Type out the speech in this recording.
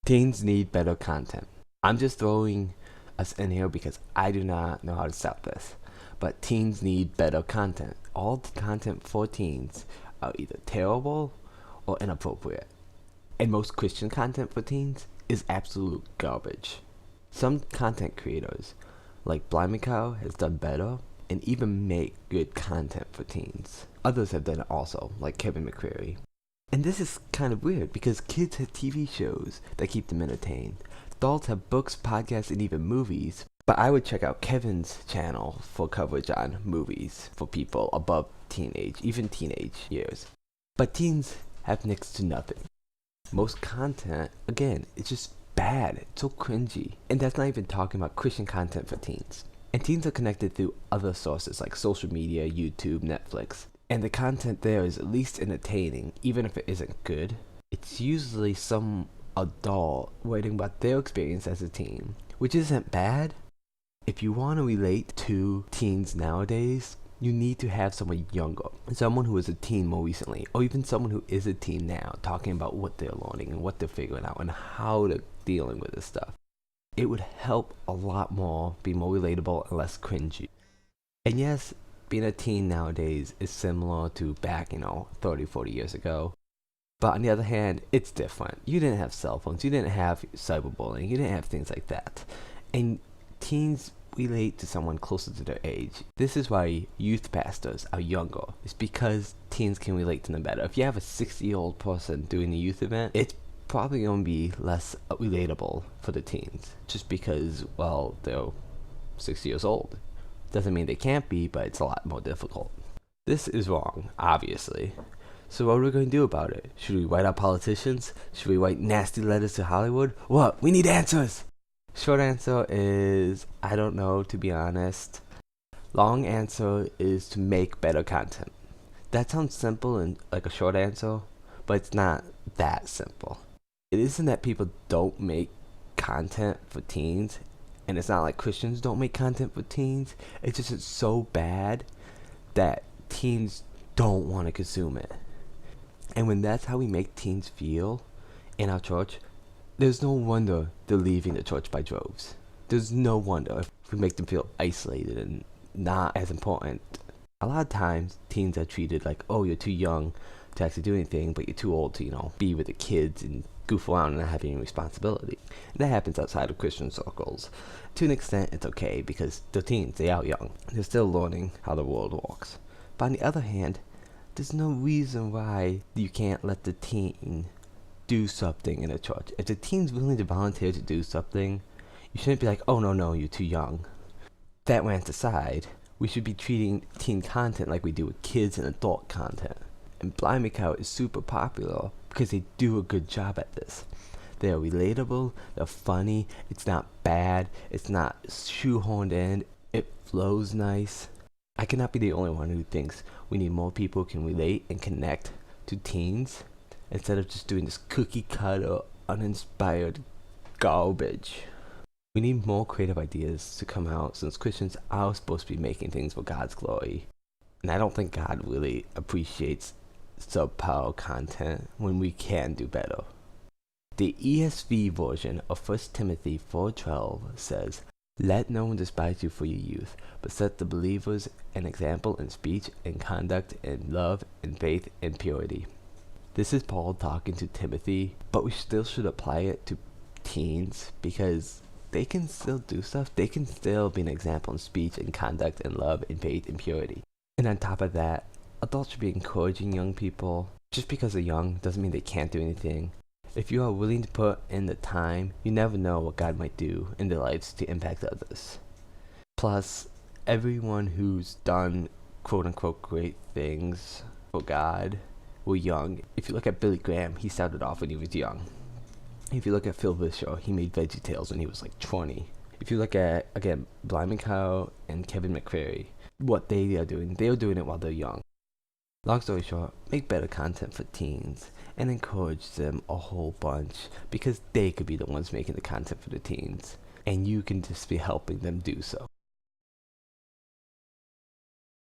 Teens need better content. I'm just throwing us in here because I do not know how to stop this. But teens need better content. All the content for teens are either terrible or inappropriate. And most Christian content for teens is absolute garbage. Some content creators, like Blimey Cow, has done better and even make good content for teens. Others have done it also, like Kevin McCreary. And this is kind of weird because kids have TV shows that keep them entertained. Adults have books, podcasts, and even movies. But I would check out Kevin's channel for coverage on movies for people above teenage, even teenage years. But teens have next to nothing. Most content, again, it's just bad. It's so cringy. And that's not even talking about Christian content for teens. And teens are connected through other sources like social media, YouTube, Netflix. And the content there is at least entertaining, even if it isn't good. It's usually some adult writing about their experience as a teen, which isn't bad. If you want to relate to teens nowadays, you need to have someone younger, someone who is a teen more recently, or even someone who is a teen now, talking about what they're learning and what they're figuring out and how they're dealing with this stuff. It would help a lot more, be more relatable and less cringy. And yes, being a teen nowadays is similar to back, 30, 40 years ago. But on the other hand, it's different. You didn't have cell phones, you didn't have cyberbullying, you didn't have things like that. And teens relate to someone closer to their age. This is why youth pastors are younger. It's because teens can relate to them better. If you have a 60-year-old person doing a youth event, it's probably going to be less relatable for the teens. Just because, well, they're 60 years old. Doesn't mean they can't be, but it's a lot more difficult. This is wrong, obviously. So what are we going to do about it? Should we write out politicians? Should we write nasty letters to Hollywood? What? We need answers! Short answer is, I don't know, to be honest. Long answer is to make better content. That sounds simple and like a short answer, but it's not that simple. It isn't that people don't make content for teens, and it's not like Christians don't make content for teens. It's just it's so bad that teens don't want to consume it. And when that's how we make teens feel in our church, there's no wonder they're leaving the church by droves. There's no wonder if we make them feel isolated and not as important. A lot of times, teens are treated like, oh, you're too young to actually do anything, but you're too old to, be with the kids and goof around and not have any responsibility. And that happens outside of Christian circles. To an extent, it's okay because they're teens, they are young. They're still learning how the world works. But on the other hand, there's no reason why you can't let the teen do something in a church. If the teen's willing to volunteer to do something, you shouldn't be like, oh no, you're too young. That rant aside, we should be treating teen content like we do with kids and adult content. And Blimey Cow is super popular because they do a good job at this. They're relatable, they're funny, it's not bad, it's not shoehorned in, it flows nice. I cannot be the only one who thinks we need more people who can relate and connect to teens instead of just doing this cookie cutter, uninspired garbage. We need more creative ideas to come out since Christians are supposed to be making things for God's glory. And I don't think God really appreciates subpar content when we can do better. The ESV version of 1 Timothy 4:12 says, "Let no one despise you for your youth, but set the believers an example in speech and conduct, in love and faith and purity." This is Paul talking to Timothy, but we still should apply it to teens because they can still do stuff. They can still be an example in speech and conduct and love and faith and purity. And on top of that, adults should be encouraging young people. Just because they're young doesn't mean they can't do anything. If you are willing to put in the time, you never know what God might do in their lives to impact others. Plus, everyone who's done quote-unquote great things for God were young. If you look at Billy Graham, he started off when he was young. If you look at Phil Vischer, he made VeggieTales when he was like 20. If you look at, again, Blimey Cow and Kevin McCreary, what they are doing it while they're young. Long story short, make better content for teens and encourage them a whole bunch because they could be the ones making the content for the teens and you can just be helping them do so.